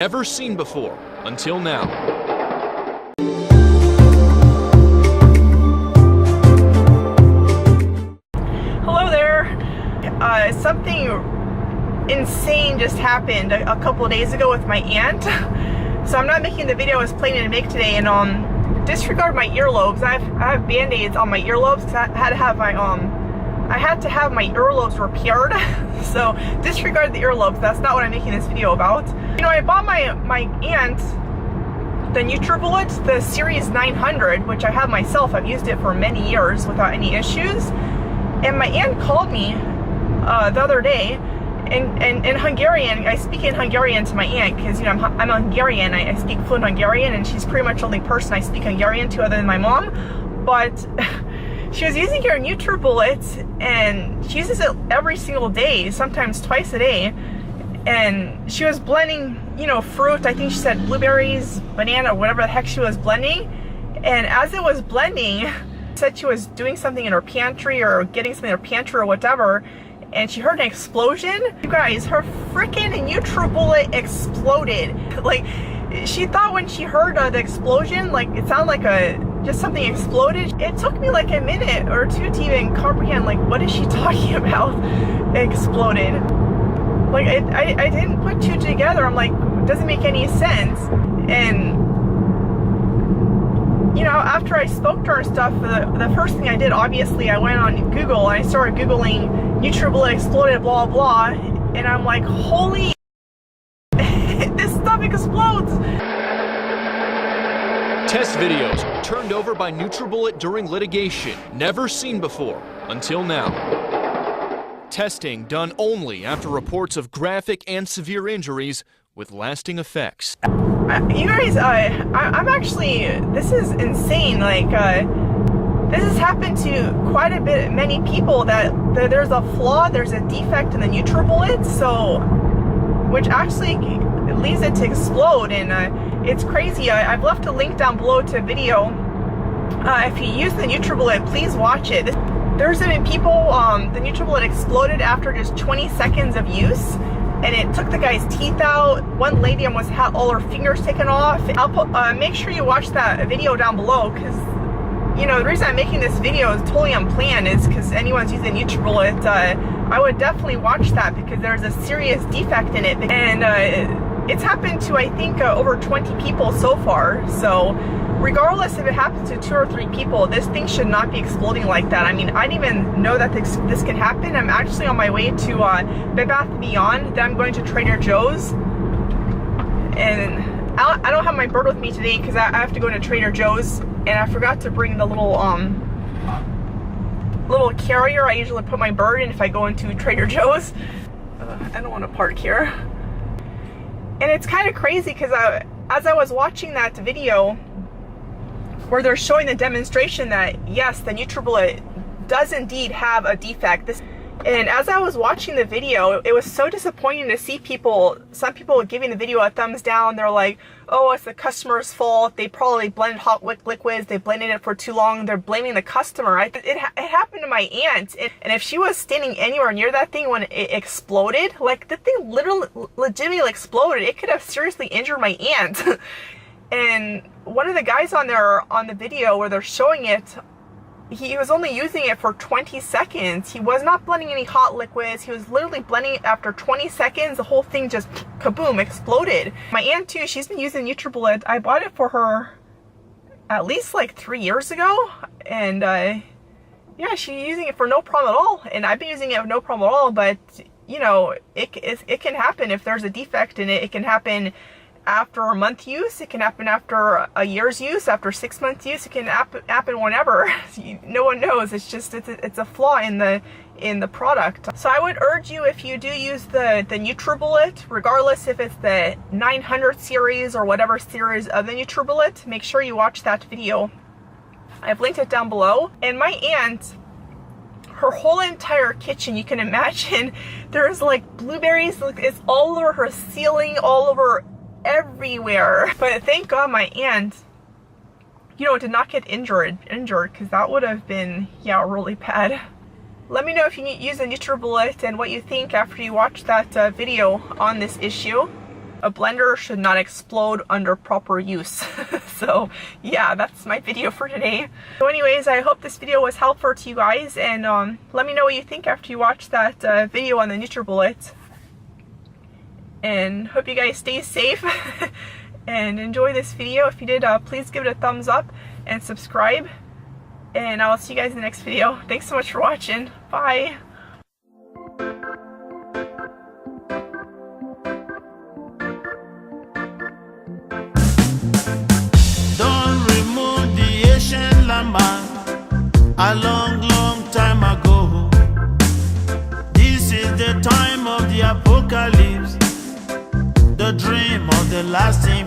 Never seen before, until now. Hello there. Something insane just happened a couple of days ago with my aunt. So I'm not making the video I was planning to make today, and disregard my earlobes. I have band-aids on my earlobes because I had to have my earlobes repaired. So disregard the earlobes. That's not what I'm making this video about. You know, I bought my aunt the Nutribullet, the Series 900, which I have myself. I've used it for many years without any issues. And my aunt called me the other day in Hungarian. I speak in Hungarian to my aunt because, you know, I'm Hungarian. I speak fluent Hungarian, and she's pretty much the only person I speak Hungarian to other than my mom. But she was using her Nutribullet, and she uses it every single day, sometimes twice a day. And she was blending, you know, fruit. I think she said blueberries, banana, whatever the heck she was blending. And as it was blending, she said she was doing something in her pantry or getting something in her pantry or whatever, and she heard an explosion. You guys, her freaking Nutribullet exploded. Like, she thought when she heard the explosion, like, it sounded like just something exploded. It took me like a minute or two to even comprehend, like, what is she talking about? Exploded. Like, I didn't put two together. I'm like, it doesn't make any sense. And, you know, after I spoke to her and stuff, the first thing I did, obviously, I went on Google and I started Googling Nutribullet exploded, blah, blah, and I'm like, holy this stuff explodes. Test videos turned over by Nutribullet during litigation. Never seen before, until now. Testing done only after reports of graphic and severe injuries with lasting effects. You guys, I'm actually, this is insane. Like, this has happened to quite a bit, many people, that there's a flaw, there's a defect in the Nutribullet, so, which actually leads it to explode. And it's crazy. I've left a link down below to a video. If you use the Nutribullet, please watch it. There's been people, the Nutribullet exploded after just 20 seconds of use, and it took the guy's teeth out. One lady almost had all her fingers taken off. I'll put, make sure you watch that video down below, because, you know, the reason I'm making this video is totally unplanned, is because anyone's using Nutribullet. I would definitely watch that because there's a serious defect in it, and it's happened to, I think, over 20 people so far. So regardless if it happens to 2 or 3 people, this thing should not be exploding like that. I mean, I didn't even know that this can happen. I'm actually on my way to Bed Bath & Beyond. Then I'm going to Trader Joe's. And I don't have my bird with me today because I have to go to Trader Joe's. And I forgot to bring the little carrier I usually put my bird in if I go into Trader Joe's. I don't want to park here. And it's kind of crazy because as I was watching that video where they're showing the demonstration that yes, the Nutribullet does indeed have a defect. And as I was watching the video, it was so disappointing to see some people giving the video a thumbs down. They're like, oh, it's the customer's fault. They probably blended hot liquids. They blended it for too long. They're blaming the customer. It happened to my aunt. And if she was standing anywhere near that thing when it exploded, like, the thing literally, legitimately exploded. It could have seriously injured my aunt. And one of the guys on the video where they're showing it, he was only using it for 20 seconds. He was not blending any hot liquids. He was literally blending it after 20 seconds. The whole thing just kaboom, exploded. My aunt too, she's been using Nutribullet. I bought it for her at least like 3 years ago. And yeah, she's using it for no problem at all. And I've been using it with no problem at all. But, you know, it can happen if there's a defect in it. It can happen after a month use, it can happen after a year's use, after 6 months use, it can happen whenever. No one knows. It's just, it's a flaw in the product. So I would urge you, if you do use the Nutribullet, regardless if it's the 900 series or whatever series of the Nutribullet, make sure you watch that video. I've linked it down below. And my aunt, her whole entire kitchen, you can imagine, there's like blueberries, it's all over her ceiling, all over everywhere. But thank God my aunt, you know, did not get injured, because that would have been, yeah, really bad. Let me know if you use a Nutribullet and what you think after you watch that video on this issue. A blender should not explode under proper use. So yeah, that's my video for today. So anyways, I hope this video was helpful to you guys, and let me know what you think after you watch that video on the Nutribullet. And hope you guys stay safe and enjoy this video. If you did, please give it a thumbs up and subscribe. And I'll see you guys in the next video. Thanks so much for watching. Bye. A long time ago. This is the time of the apocalypse, the dream of the lasting